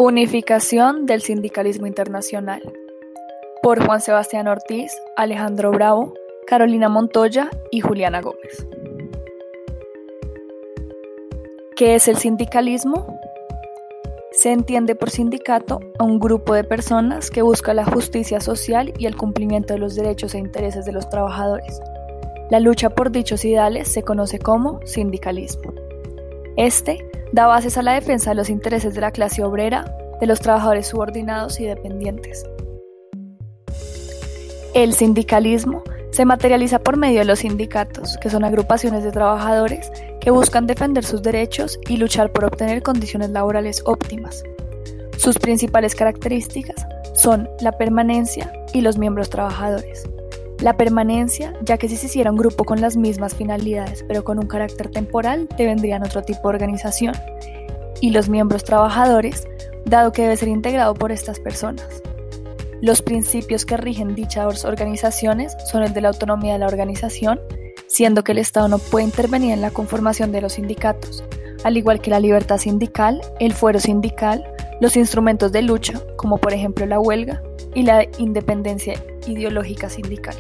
Unificación del sindicalismo internacional. Por Juan Sebastián Ortiz, Alejandro Bravo, Carolina Montoya y Juliana Gómez. ¿Qué es el sindicalismo? Se entiende por sindicato a un grupo de personas que busca la justicia social y el cumplimiento de los derechos e intereses de los trabajadores. La lucha por dichos ideales se conoce como sindicalismo. Este da bases a la defensa de los intereses de la clase obrera, de los trabajadores subordinados y dependientes. El sindicalismo se materializa por medio de los sindicatos, que son agrupaciones de trabajadores que buscan defender sus derechos y luchar por obtener condiciones laborales óptimas. Sus principales características son la permanencia y los miembros trabajadores. La permanencia, ya que si se hiciera un grupo con las mismas finalidades pero con un carácter temporal, devendrían otro tipo de organización. Y los miembros trabajadores, dado que debe ser integrado por estas personas. Los principios que rigen dichas organizaciones son el de la autonomía de la organización, siendo que el Estado no puede intervenir en la conformación de los sindicatos, al igual que la libertad sindical, el fuero sindical, los instrumentos de lucha, como por ejemplo la huelga, y la independencia ideológica sindical.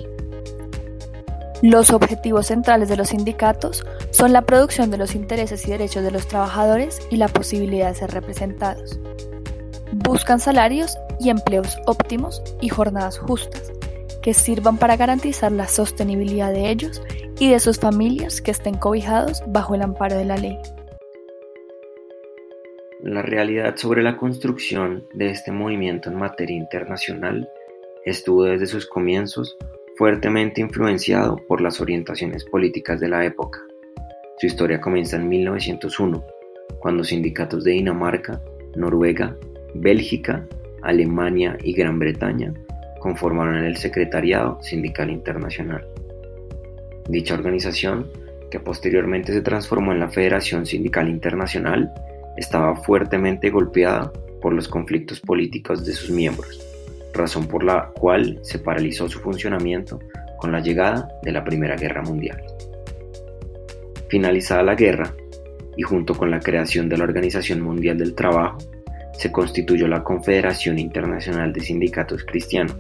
Los objetivos centrales de los sindicatos son la producción de los intereses y derechos de los trabajadores y la posibilidad de ser representados. Buscan salarios y empleos óptimos y jornadas justas, que sirvan para garantizar la sostenibilidad de ellos y de sus familias que estén cobijados bajo el amparo de la ley. La realidad sobre la construcción de este movimiento en materia internacional estuvo desde sus comienzos fuertemente influenciado por las orientaciones políticas de la época. Su historia comienza en 1901, cuando sindicatos de Dinamarca, Noruega, Bélgica, Alemania y Gran Bretaña conformaron el Secretariado Sindical Internacional. Dicha organización, que posteriormente se transformó en la Federación Sindical Internacional, estaba fuertemente golpeada por los conflictos políticos de sus miembros, razón por la cual se paralizó su funcionamiento con la llegada de la Primera Guerra Mundial. Finalizada la guerra, y junto con la creación de la Organización Mundial del Trabajo, se constituyó la Confederación Internacional de Sindicatos Cristianos,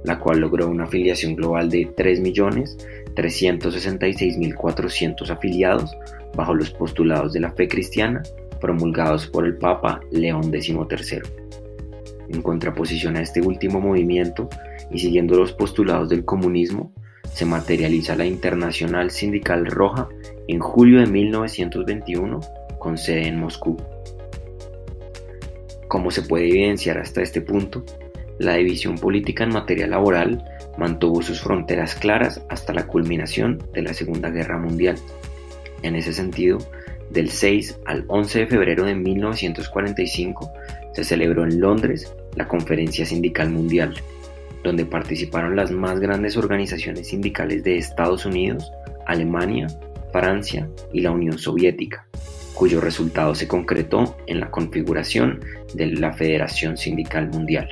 la cual logró una afiliación global de 3.366.400 afiliados bajo los postulados de la fe cristiana promulgados por el Papa León XIII. En contraposición a este último movimiento y siguiendo los postulados del comunismo, se materializa la Internacional Sindical Roja en julio de 1921 con sede en Moscú. Como se puede evidenciar hasta este punto, la división política en materia laboral mantuvo sus fronteras claras hasta la culminación de la Segunda Guerra Mundial. En ese sentido, del 6 al 11 de febrero de 1945 se celebró en Londres la Conferencia Sindical Mundial, donde participaron las más grandes organizaciones sindicales de Estados Unidos, Alemania, Francia y la Unión Soviética, cuyo resultado se concretó en la configuración de la Federación Sindical Mundial.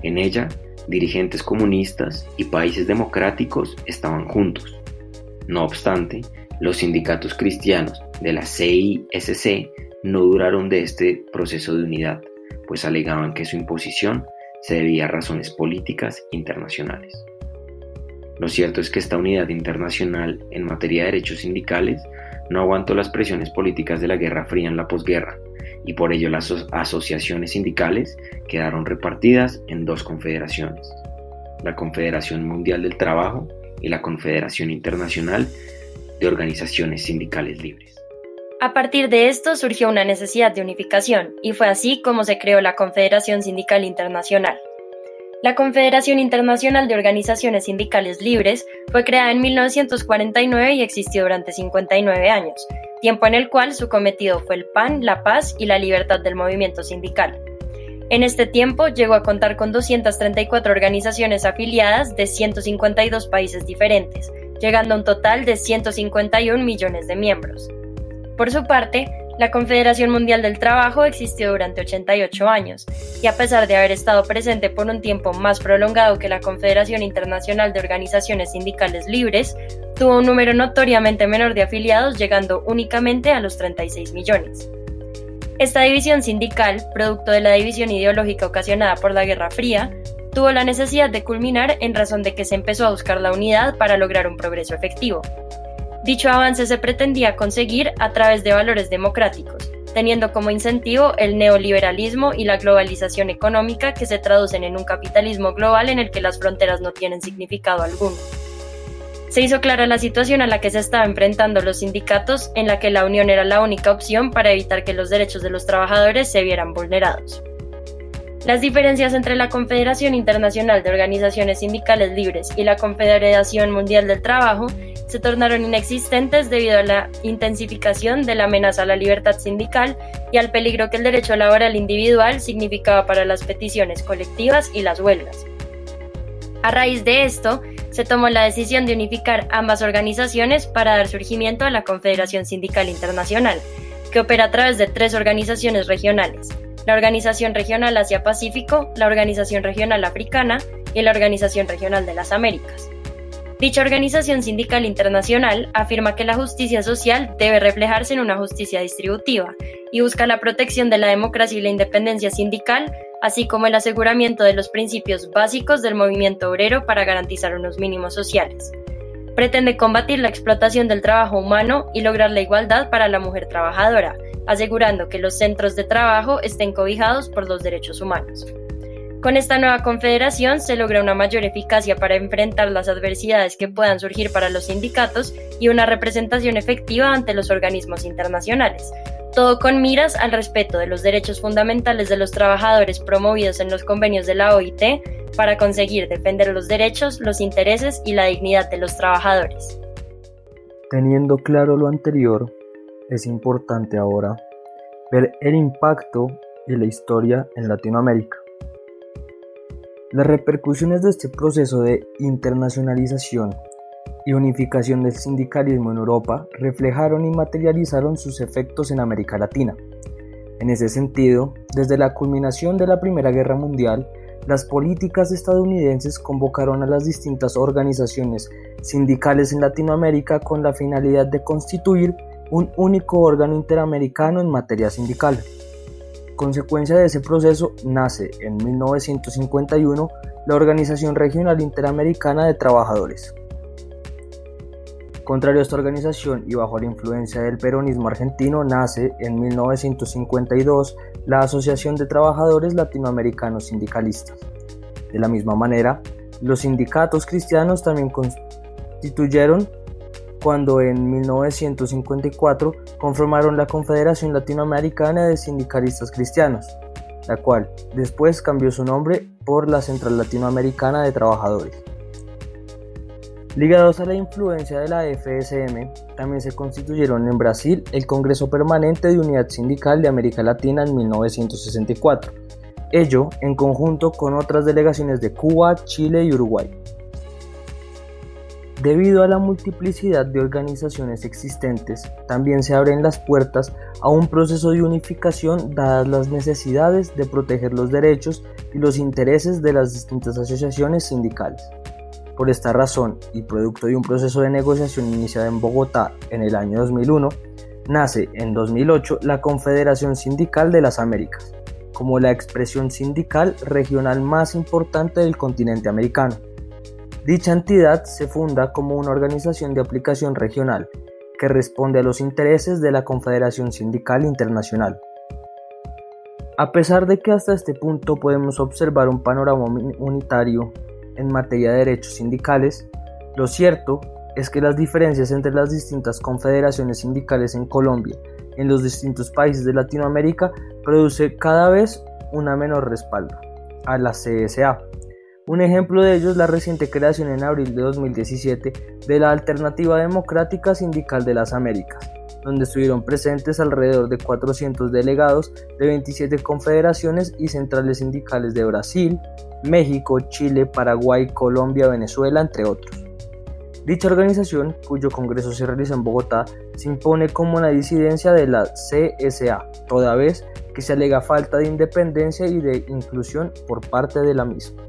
En ella, dirigentes comunistas y países democráticos estaban juntos. No obstante, los sindicatos cristianos de la CISC no duraron de este proceso de unidad, pues alegaban que su imposición se debía a razones políticas internacionales. Lo cierto es que esta unidad internacional en materia de derechos sindicales no aguantó las presiones políticas de la Guerra Fría en la posguerra, y por ello las asociaciones sindicales quedaron repartidas en dos confederaciones: la Confederación Mundial del Trabajo y la Confederación Internacional de Organizaciones Sindicales Libres. A partir de esto surgió una necesidad de unificación, y fue así como se creó la Confederación Sindical Internacional. La Confederación Internacional de Organizaciones Sindicales Libres fue creada en 1949 y existió durante 59 años, tiempo en el cual su cometido fue el pan, la paz y la libertad del movimiento sindical. En este tiempo llegó a contar con 234 organizaciones afiliadas de 152 países diferentes, llegando a un total de 151 millones de miembros. Por su parte, la Confederación Mundial del Trabajo existió durante 88 años, y a pesar de haber estado presente por un tiempo más prolongado que la Confederación Internacional de Organizaciones Sindicales Libres, tuvo un número notoriamente menor de afiliados, llegando únicamente a los 36 millones. Esta división sindical, producto de la división ideológica ocasionada por la Guerra Fría, tuvo la necesidad de culminar en razón de que se empezó a buscar la unidad para lograr un progreso efectivo. Dicho avance se pretendía conseguir a través de valores democráticos, teniendo como incentivo el neoliberalismo y la globalización económica que se traducen en un capitalismo global en el que las fronteras no tienen significado alguno. Se hizo clara la situación a la que se estaban enfrentando los sindicatos, en la que la unión era la única opción para evitar que los derechos de los trabajadores se vieran vulnerados. Las diferencias entre la Confederación Internacional de Organizaciones Sindicales Libres y la Confederación Mundial del Trabajo se tornaron inexistentes debido a la intensificación de la amenaza a la libertad sindical y al peligro que el derecho laboral individual significaba para las peticiones colectivas y las huelgas. A raíz de esto, se tomó la decisión de unificar ambas organizaciones para dar surgimiento a la Confederación Sindical Internacional, que opera a través de 3 organizaciones regionales: la Organización Regional Asia-Pacífico, la Organización Regional Africana y la Organización Regional de las Américas. Dicha organización sindical internacional afirma que la justicia social debe reflejarse en una justicia distributiva y busca la protección de la democracia y la independencia sindical, así como el aseguramiento de los principios básicos del movimiento obrero para garantizar unos mínimos sociales. Pretende combatir la explotación del trabajo humano y lograr la igualdad para la mujer trabajadora, asegurando que los centros de trabajo estén cobijados por los derechos humanos. Con esta nueva confederación se logra una mayor eficacia para enfrentar las adversidades que puedan surgir para los sindicatos y una representación efectiva ante los organismos internacionales, todo con miras al respeto de los derechos fundamentales de los trabajadores promovidos en los convenios de la OIT para conseguir defender los derechos, los intereses y la dignidad de los trabajadores. Teniendo claro lo anterior, es importante ahora ver el impacto y la historia en Latinoamérica. Las repercusiones de este proceso de internacionalización y unificación del sindicalismo en Europa reflejaron y materializaron sus efectos en América Latina. En ese sentido, desde la culminación de la Primera Guerra Mundial, las políticas estadounidenses convocaron a las distintas organizaciones sindicales en Latinoamérica con la finalidad de constituir un único órgano interamericano en materia sindical. Consecuencia de ese proceso nace en 1951 la Organización Regional Interamericana de Trabajadores. Contrario a esta organización y bajo la influencia del peronismo argentino, nace en 1952 la Asociación de Trabajadores Latinoamericanos Sindicalistas. De la misma manera, los sindicatos cristianos también constituyeron cuando en 1954 conformaron la Confederación Latinoamericana de Sindicalistas Cristianos, la cual después cambió su nombre por la Central Latinoamericana de Trabajadores. Ligados a la influencia de la FSM, también se constituyeron en Brasil el Congreso Permanente de Unidad Sindical de América Latina en 1964, ello en conjunto con otras delegaciones de Cuba, Chile y Uruguay. Debido a la multiplicidad de organizaciones existentes, también se abren las puertas a un proceso de unificación dadas las necesidades de proteger los derechos y los intereses de las distintas asociaciones sindicales. Por esta razón, y producto de un proceso de negociación iniciado en Bogotá en el año 2001, nace en 2008 la Confederación Sindical de las Américas, como la expresión sindical regional más importante del continente americano. Dicha entidad se funda como una organización de aplicación regional que responde a los intereses de la Confederación Sindical Internacional. A pesar de que hasta este punto podemos observar un panorama unitario en materia de derechos sindicales, lo cierto es que las diferencias entre las distintas confederaciones sindicales en Colombia y en los distintos países de Latinoamérica produce cada vez una menor respaldo a la CSA. Un ejemplo de ello es la reciente creación en abril de 2017 de la Alternativa Democrática Sindical de las Américas, donde estuvieron presentes alrededor de 400 delegados de 27 confederaciones y centrales sindicales de Brasil, México, Chile, Paraguay, Colombia, Venezuela, entre otros. Dicha organización, cuyo congreso se realiza en Bogotá, se impone como una disidencia de la CSA, toda vez que se alega falta de independencia y de inclusión por parte de la misma.